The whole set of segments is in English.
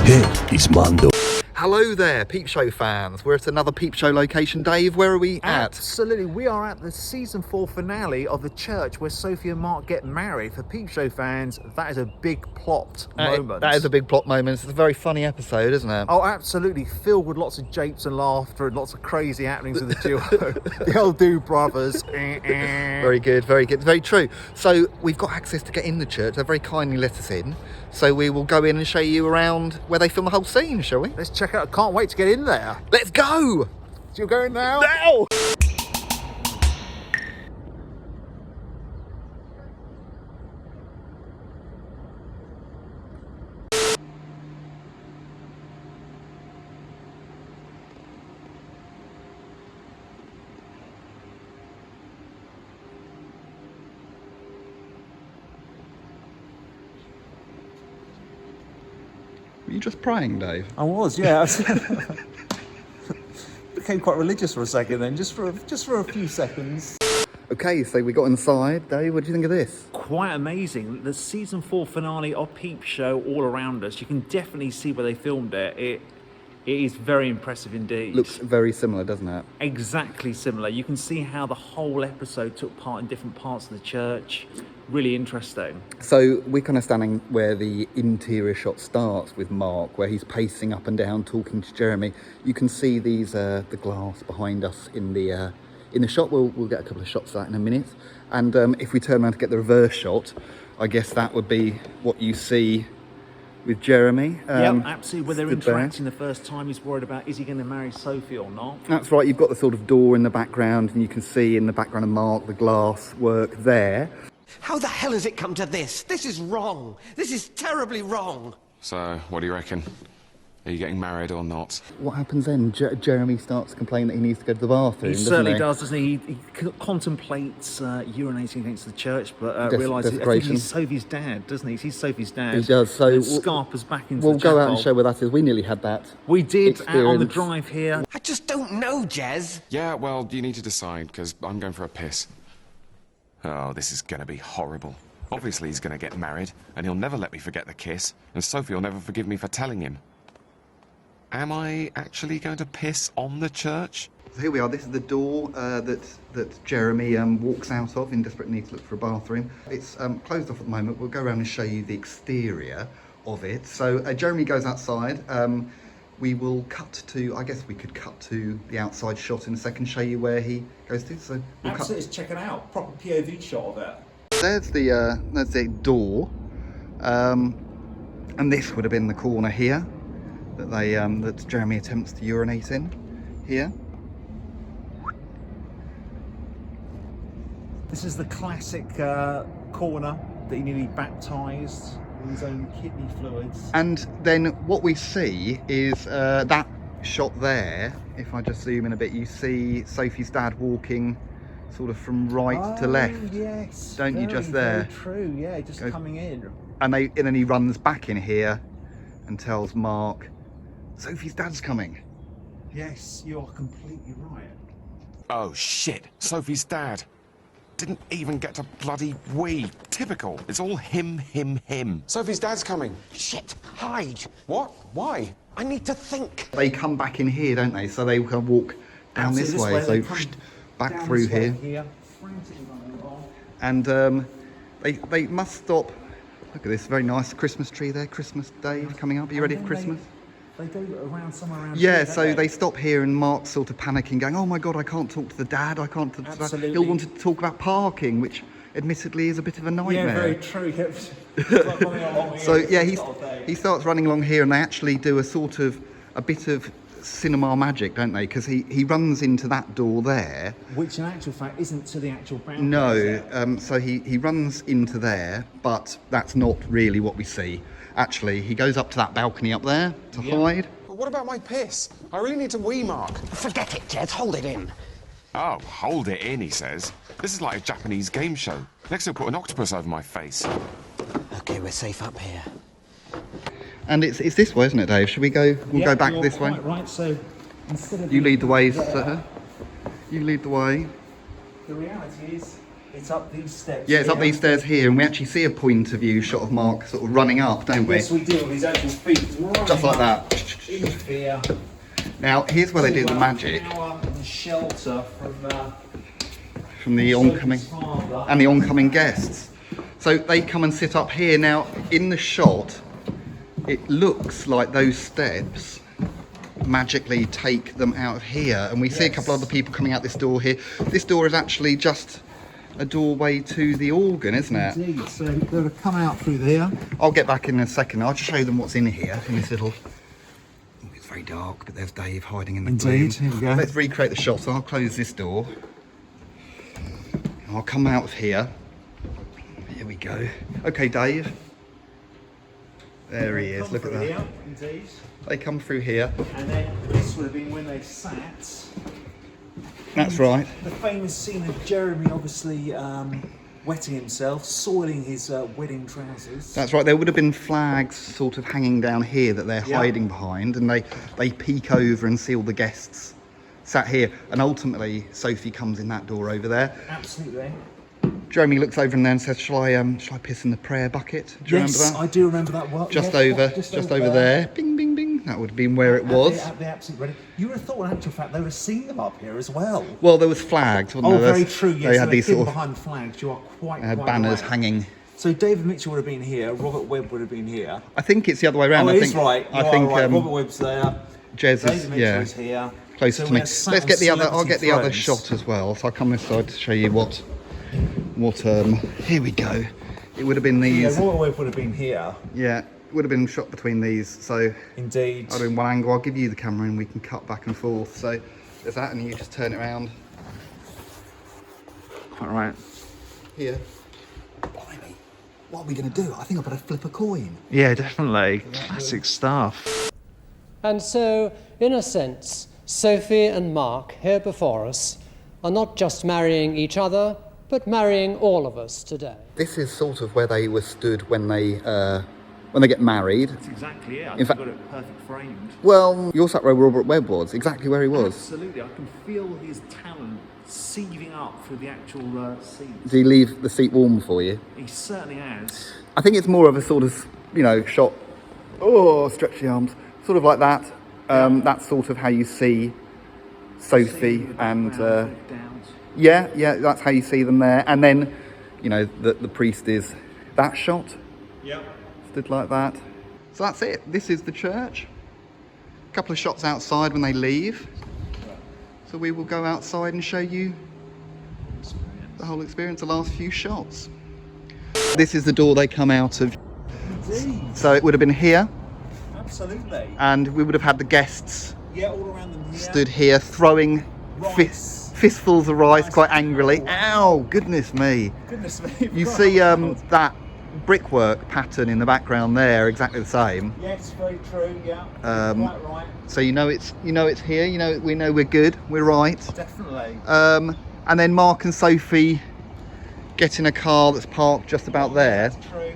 Hey, it's Mondo. Hello there, Peep Show fans. We're at another Peep Show location. Dave, where are we at? Absolutely, we are at the season 4 finale of the church where Sophie and Mark get married. For Peep Show fans, that is a big plot moment. That is a big plot moment. It's a very funny episode, isn't it? Oh, absolutely, filled with lots of japes and laughter and lots of crazy happenings with the duo. The old Do brothers. Very good, very true. So we've got access to get in the church. They very kindly let us in. So we will go in and show you around where they film the whole scene, shall we? Let's check out. I can't wait to get in there. Let's go! You're going now? Now! Were you just praying, Dave? I was, yeah. Became quite religious for a second then, just for a few seconds. Okay, so we got inside. Dave, what do you think of this? Quite amazing. The season 4 finale of Peep Show all around us. You can definitely see where they filmed it. It is very impressive indeed. Looks very similar, doesn't it? Exactly similar. You can see how the whole episode took part in different parts of the church. Really interesting. So we're kind of standing where the interior shot starts with Mark, where he's pacing up and down talking to Jeremy. You can see these the glass behind us in the shot. We'll get a couple of shots of that in a minute. And if we turn around to get the reverse shot, I guess that would be what you see with Jeremy. Yeah, absolutely. Where they're interacting the first time, he's worried about, is he going to marry Sophie or not? That's right. You've got the sort of door in the background, and you can see in the background of Mark the glass work there. How the hell has it come to this? This is wrong. This is terribly wrong. So, what do you reckon? Are you getting married or not? What happens then? Jeremy starts to complain that he needs to go to the bathroom. He certainly does, doesn't he? He contemplates urinating against the church, but realises I think he's Sophie's dad, doesn't he? He's Sophie's dad. He does. So scarpers back into we'll the go out and show where that is. We nearly had that. We did experience. out on the drive here. I just don't know, Jez. Yeah, well, you need to decide, because I'm going for a piss. Oh, this is going to be horrible. Obviously, he's going to get married, and he'll never let me forget the kiss, and Sophie will never forgive me for telling him. Am I actually going to piss on the church? So here we are. This is the door that Jeremy walks out of in desperate need to look for a bathroom. It's closed off at the moment. We'll go around and show you the exterior of it. So Jeremy goes outside. We will cut to, I guess we could cut to the outside shot in a second, show you where he goes to. So we'll Absolutely, check it out. Proper POV shot of it. There's the door, and this would have been the corner here that that Jeremy attempts to urinate in here. This is the classic corner that he nearly baptised with his own kidney fluids. And then what we see is that shot there. If I just zoom in a bit, you see Sophie's dad walking sort of from right to left. Yes, don't you just there? Very true, yeah, just coming in. And then he runs back in here and tells Mark, Sophie's dad's coming. Yes, you're completely right. Oh, shit. Sophie's dad. Didn't even get to bloody wee. Typical. It's all him. Sophie's dad's coming. Shit, hide. What? Why? I need to think. They come back in here, don't they? So they can walk down this way. So back through here. And they must stop. Look at this very nice Christmas tree there. Christmas Day coming up. Are you ready for Christmas? They go around somewhere around yeah, here, so they stop here and Mark's sort of panicking, going, oh my God, I can't talk to the dad, I can't talk to the dad. He'll want to talk about parking, which admittedly is a bit of a nightmare. Yeah, very true. So yeah, he starts running along here and they actually do a bit of cinema magic, don't they? Because he runs into that door there. Which in actual fact isn't to the actual boundary. No, so he runs into there, but that's not really what we see. Actually, he goes up to that balcony up there to hide. But what about my piss? I really need to wee, Mark. Forget it, Jez. Hold it in. Oh, hold it in, he says. This is like a Japanese game show. Next he'll put an octopus over my face. Okay, we're safe up here. And it's this way, isn't it, Dave? Should we go? We'll go back this way. Right, so instead of you lead the way, sir. You lead the way. The reality is It's up these steps. Yeah, it's up here. these stairs here, and we actually see a point of view shot of Mark sort of running up, don't we? Yes, we do, with his actual feet. Just like that. In fear. Now, here's where they do the magic. Power and shelter from the oncoming and the oncoming guests. So they come and sit up here. Now, in the shot, it looks like those steps magically take them out of here, and we see a couple other people coming out this door here. This door is actually just a doorway to the organ, isn't it? Indeed, so they're to come out through there. I'll get back in a second. I'll just show them what's in here, in this little... Oh, it's very dark, but there's Dave hiding in the gloom. Indeed, here we go. Let's recreate the shot. So I'll close this door. I'll come out of here. Here we go. Okay, Dave. There he is, look at that. Here, indeed. They come through here. And then this would have been when they sat. That's right. The famous scene of Jeremy obviously wetting himself, soiling his wedding trousers. That's right. There would have been flags sort of hanging down here that they're hiding behind, and they peek over and see all the guests sat here. And ultimately, Sophie comes in that door over there. Absolutely. Jeremy looks over and then says, "Shall I piss in the prayer bucket?" Do you remember that? I do remember that well. Just yeah, over there. Bing, bing, bing. That would have been where it was. At the absolute ready. You would have thought, in actual fact, they would have seen them up here as well. Well, there was flags, wasn't Oh, there? very true. Yes, They had these sort of behind flags. You are quite banners right. hanging. So David Mitchell would have been here. Robert Webb would have been here. I think it's the other way around. Oh, I it think, is right. I think right. Robert Webb's there. Jez David is Mitchell is here. close So to me. we're sat Let's on get the other. I'll celebrity get the other thrones. shot as well. So I'll come this side to show you what. Here we go. It would have been Yeah, these. Robert Webb would have been here. Yeah, it would have been shot between these. So Indeed. I'll do one angle. I'll give you the camera and we can cut back and forth. So there's that, and you just turn it around. Quite right. Here. Blimey. What are we going to do? I think I better flip a coin. Yeah, definitely. Classic stuff. And so, in a sense, Sophie and Mark, here before us, are not just marrying each other, but marrying all of us today. This is sort of where they were stood when they get married. That's exactly it. I In fact- got it perfect framed. Well, you're sat where Robert Webb was, exactly where he was. Absolutely. I can feel his talent seething up through the actual seat. Did he leave the seat warm for you? He certainly has. I think it's more of a sort of, shot. Oh, stretch the arms. Sort of like that. That's sort of how you see Sophie and... Yeah, that's how you see them there. And then, the priest is that shot. Yep. Stood like that. So that's it. This is the church. A couple of shots outside when they leave. So we will go outside and show you the whole experience, the last few shots. This is the door they come out of. Indeed. So it would have been here, Absolutely. and we would have had the guests Yeah, all around them here. stood here throwing Rice. fistfuls of rice quite angrily. Ow, goodness me. Goodness me. You see that brickwork pattern in the background there, exactly the same. Yes, very true. Yeah. Quite right. So it's here. We know we're good. We're right. Definitely. And then Mark and Sophie get in a car that's parked just about there, That's true.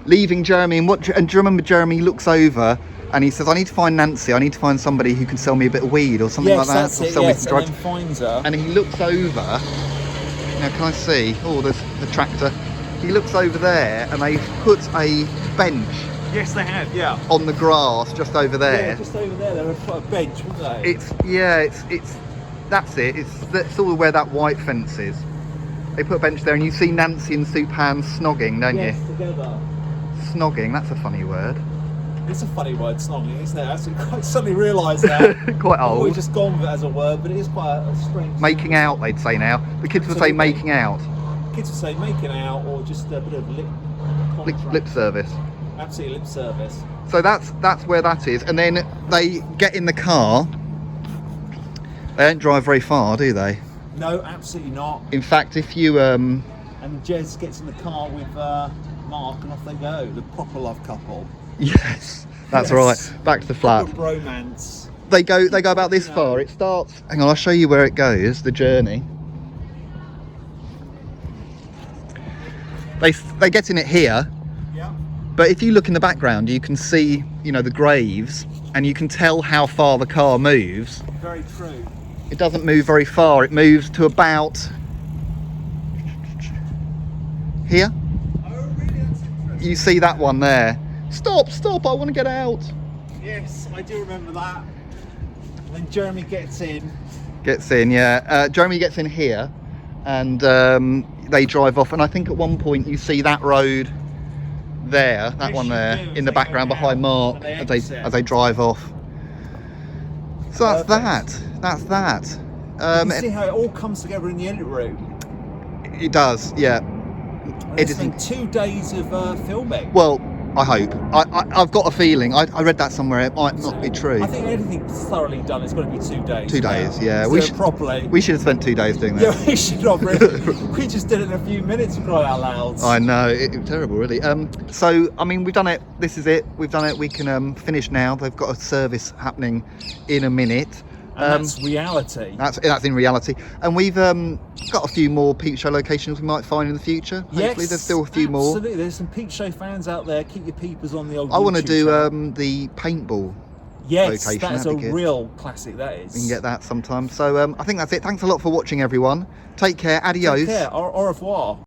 leaving Jeremy. And do you remember Jeremy looks over and he says, "I need to find Nancy. I need to find somebody who can sell me a bit of weed or something like that, That's or it. sell me Yes, some drugs." and then finds her. And he looks over. Now, can I see? Oh, there's the tractor. He looks over there, and they've put a bench Yes, they have. Yeah. on the grass just over there. Yeah, just over there. They would put a bench, wouldn't they? It's that's it. That's sort of where that white fence is. They put a bench there, and you see Nancy and Supan snogging, don't yes, you? together. Snogging. That's a funny word. It's a funny word, snogging, isn't it? I suddenly realised that. Quite We've old. just gone with it as a word, but it is quite a strange. Making out, they'd say now. The kids would say Absolutely. making out. Kids would say making out, or just a bit of lip. Lip service. Absolutely lip service. So that's where that is, and then they get in the car. They don't drive very far, do they? No, absolutely not. In fact, if you And Jez gets in the car with Mark, and off they go. The proper love couple. yes, that's Yes. right. Back to the flat. Proper romance. They go about this far. It starts. Hang on, I'll show you where it goes. The journey. They get in it here. Yeah. But if you look in the background, you can see, the graves, and you can tell how far the car moves. Very true. It doesn't move very far. It moves to about Here? Oh, really? That's interesting. You see that one there? Stop, stop, I want to get out. Yes, I do remember that. And then Jeremy gets in. Gets in, yeah. Jeremy gets in here, and they drive off. And I think at one point you see that road there, that Yes, one you there, do, in the as they background go behind down, Mark and they exit. as they drive off. So that's Perfect. that. That's that. You can see how it all comes together in the edit room. It does, yeah. And it's been 2 days of filming. Well, I hope. I've got a feeling. I read that somewhere. It might not be true. I think anything's thoroughly done, it's got to be 2 days. 2 days, now. yeah. We should properly. We should have spent 2 days doing that. Yeah, we should have really. We just did it in a few minutes, cry out loud. I know, it was terrible, really. So, I mean, we've done it. This is it. We've done it. We can finish now. They've got a service happening in a minute. And that's reality. That's in reality. And we've got a few more Peep Show locations we might find in the future. Hopefully, there's still a few more. Absolutely, there's some Peep Show fans out there. Keep your peepers on the old I want to YouTube do channel. The paintball Yes, location. that's That'd a be good. real classic, that is. We can get that sometime. So I think that's it. Thanks a lot for watching, everyone. Take care. Adios. Take care. Au revoir.